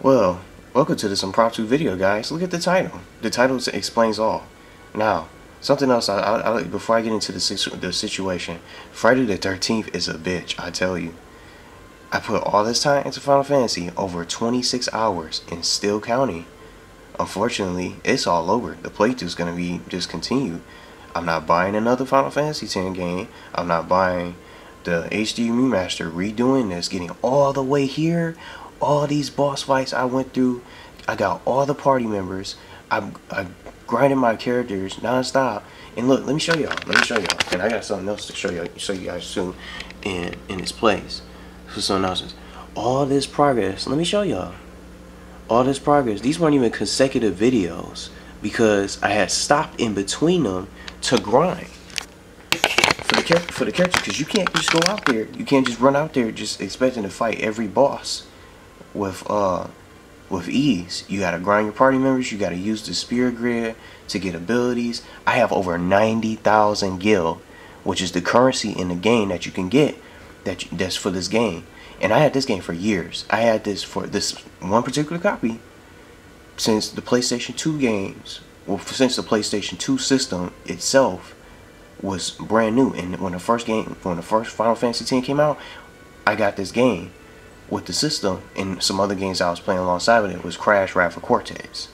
Well, welcome to this impromptu video, guys. Look at the title. The title explains all. Now, something else, before I get into the situation, Friday the 13th is a bitch, I tell you. I put all this time into Final Fantasy, over 26 hours, and still counting. Unfortunately, it's all over. The playthrough's going to be discontinued. I'm not buying another Final Fantasy X game. I'm not buying the HD remaster, redoing this, getting all the way here. All these boss fights I went through. I got all the party members. I grinded my characters non-stop. And look, let me show y'all. And I got something else to show you guys soon in its place. For some nonsense. All this progress. Let me show y'all. All this progress. These weren't even consecutive videos because I had stopped in between them to grind for the character. Because you can't just go out there. You can't just run out there just expecting to fight every boss with ease. You gotta grind your party members. You gotta use the spirit grid to get abilities. I have over 90,000 gil, which is the currency in the game that you can get that's for this game. And I had this game for years. I had this for this one particular copy since the PlayStation 2 games. Well, since the PlayStation 2 system itself was brand new. And when the first Final Fantasy X came out, I got this game with the system, and some other games I was playing alongside with it was Crash, Wrath of Cortex,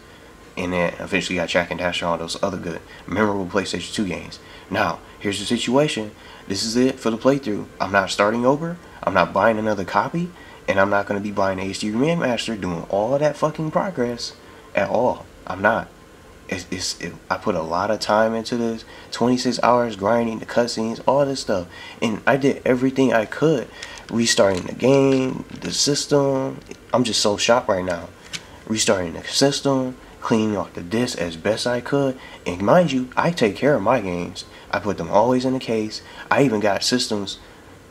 and then eventually got Jak and Daxter and all those other good, memorable PlayStation 2 games. Now, here's the situation. This is it for the playthrough. I'm not starting over. I'm not buying another copy, and I'm not going to be buying the HD Remaster, doing all of that fucking progress at all. I'm not. I put a lot of time into this, 26 hours grinding the cutscenes, all this stuff, and I did everything I could, restarting the game, the system. I'm just so shocked right now. Restarting the system, cleaning off the disc as best I could, and mind you, I take care of my games. I put them always in the case. I even got systems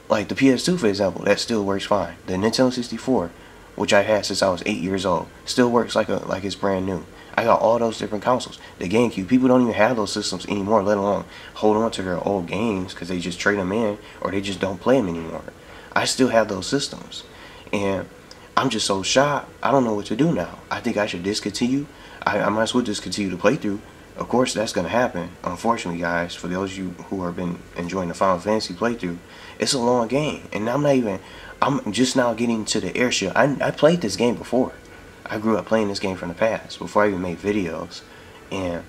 like the PS2, for example, that still works fine. The Nintendo 64, which I had since I was 8 years old, still works like it's brand new. I got all those different consoles. The GameCube, people don't even have those systems anymore, let alone hold on to their old games because they just trade them in or they just don't play them anymore. I still have those systems, and I'm just so shocked. I don't know what to do now. I think I should discontinue. I might as well discontinue the playthrough. Of course, that's going to happen. Unfortunately, guys, for those of you who have been enjoying the Final Fantasy playthrough, it's a long game, and I'm just now getting to the airship. I played this game before. I grew up playing this game from the past before I even made videos. And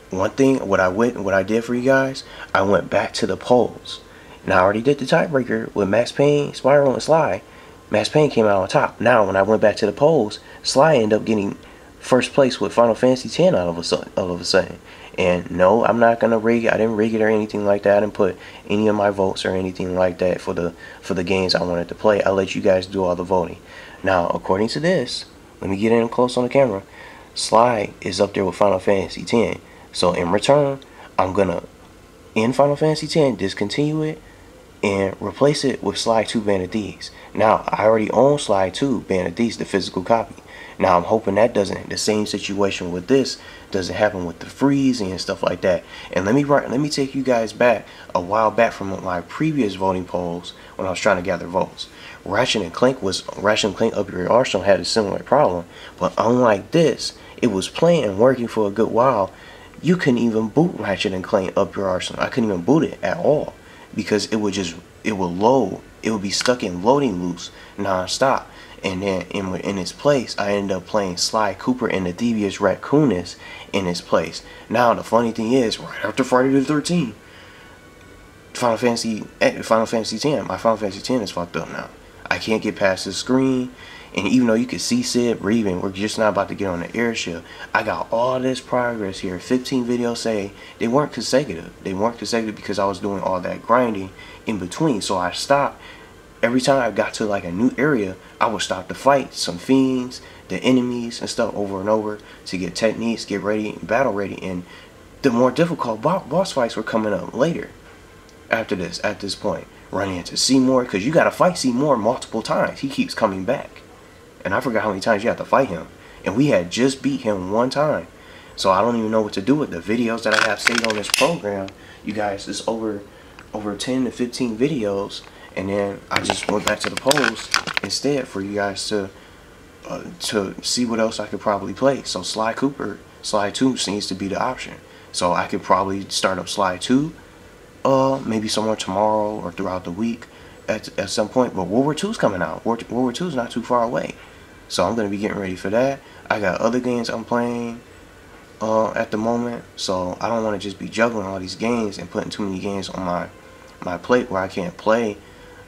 one thing, what I did for you guys, I went back to the polls. Now I already did the tiebreaker with Max Payne, Spyro, and Sly. Max Payne came out on top. Now when I went back to the polls, Sly ended up getting first place with Final Fantasy X all of a sudden. And no, I'm not gonna rig it. I didn't rig it or anything like that. I didn't put any of my votes or anything like that for the games I wanted to play. I let you guys do all the voting. Now, according to this, let me get in close on the camera. Sly is up there with Final Fantasy X. So in return, I'm gonna end Final Fantasy X, discontinue it, and replace it with Sly 2 Band of Thieves. Now, I already own Sly 2 Band of Thieves, the physical copy. Now, I'm hoping that the same situation with this doesn't happen with the freezing and stuff like that. And let me take you guys back a while back from my previous voting polls when I was trying to gather votes. Ratchet & Clank Up Your Arsenal had a similar problem, but unlike this, it was playing and working for a good while. You couldn't even boot Ratchet & Clank Up Your Arsenal. I couldn't even boot it at all because it would load. It would be stuck in loading loops non-stop. And then in its place, I ended up playing Sly Cooper and the Devious Raccoonist in its place. Now the funny thing is, right after Friday the 13th, Final Fantasy X, my Final Fantasy X is fucked up now. I can't get past the screen, and even though you can see Sid breathing, we're just not about to get on the airship. I got all this progress here. 15 videos say they weren't consecutive. They weren't consecutive because I was doing all that grinding in between. So I stopped. Every time I got to like a new area, I would stop to fight some fiends, the enemies and stuff over and over to get techniques, get ready, battle ready. And the more difficult boss fights were coming up later. At this point, running into Seymour, because you gotta fight Seymour multiple times. He keeps coming back, and I forgot how many times you have to fight him. And we had just beat him one time, so I don't even know what to do with the videos that I have saved on this program. You guys, it's over 10 to 15 videos. And then I just went back to the polls instead for you guys to to see what else I could probably play. So Sly 2 seems to be the option. So I could probably start up Sly 2, maybe somewhere tomorrow or throughout the week at some point. But World War II's coming out. World War II's not too far away, so I'm gonna be getting ready for that. I got other games I'm playing at the moment, so I don't want to just be juggling all these games and putting too many games on my plate where I can't play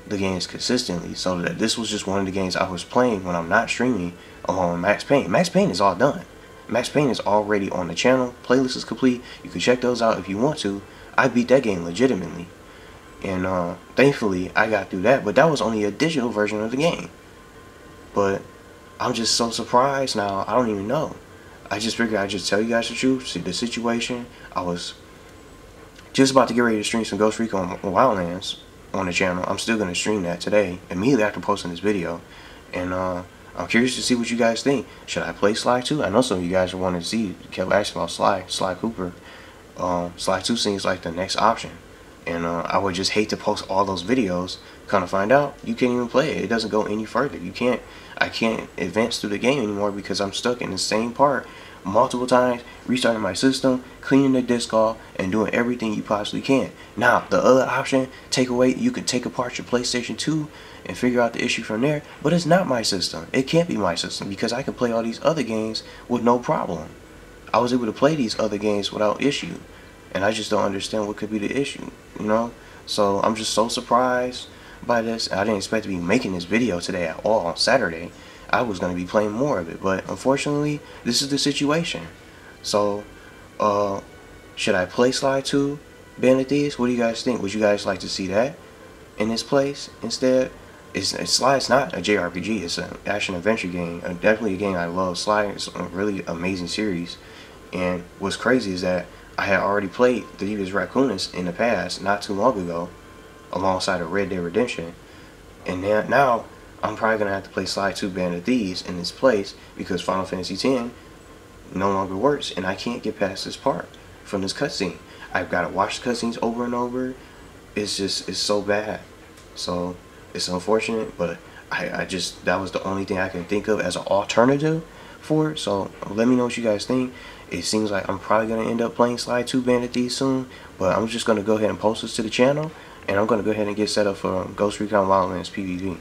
the games consistently. So that this was just one of the games I was playing when I'm not streaming, along with Max Payne. Max Payne is all done. Max Payne is already on the channel. Playlist is complete. You can check those out if you want to. I beat that game legitimately, and thankfully I got through that. But that was only a digital version of the game. But I'm just so surprised now. I don't even know. I just figured I'd just tell you guys the truth. See the situation. I was just about to get ready to stream some Ghost Recon Wildlands on the channel. I'm still gonna stream that today, immediately after posting this video, and I'm curious to see what you guys think. Should I play Sly 2? I know some of you guys are wanting to see, kept asking about Sly Cooper. Sly 2 seems like the next option, and I would just hate to post all those videos, kind of find out you can't even play it. It doesn't go any further. I can't advance through the game anymore because I'm stuck in the same part multiple times, restarting my system, cleaning the disk off, and doing everything you possibly can. Now, the other option, you can take apart your PlayStation 2 and figure out the issue from there, but it's not my system. It can't be my system because I can play all these other games with no problem. I was able to play these other games without issue, and I just don't understand what could be the issue, you know? So I'm just so surprised by this. I didn't expect to be making this video today at all on Saturday. I was going to be playing more of it, but unfortunately this is the situation. So should I play Sly 2 Band of Thieves? What do you guys think? Would you guys like to see that in this place instead? Sly's not a JRPG. It's an action adventure game, definitely a game I love. Sly is a really amazing series, and what's crazy is that I had already played Thieves Raccoonus in the past, not too long ago, alongside of Red Dead Redemption, and now I'm probably going to have to play Sly 2 Band of Thieves in this place because Final Fantasy X no longer works, and I can't get past this part from this cutscene. I've got to watch the cutscenes over and over. It's so bad. So it's unfortunate, but that was the only thing I can think of as an alternative for it. So let me know what you guys think. It seems like I'm probably going to end up playing Sly 2 Band of Thieves soon, but I'm just going to go ahead and post this to the channel, and I'm going to go ahead and get set up for Ghost Recon Wildlands PvP.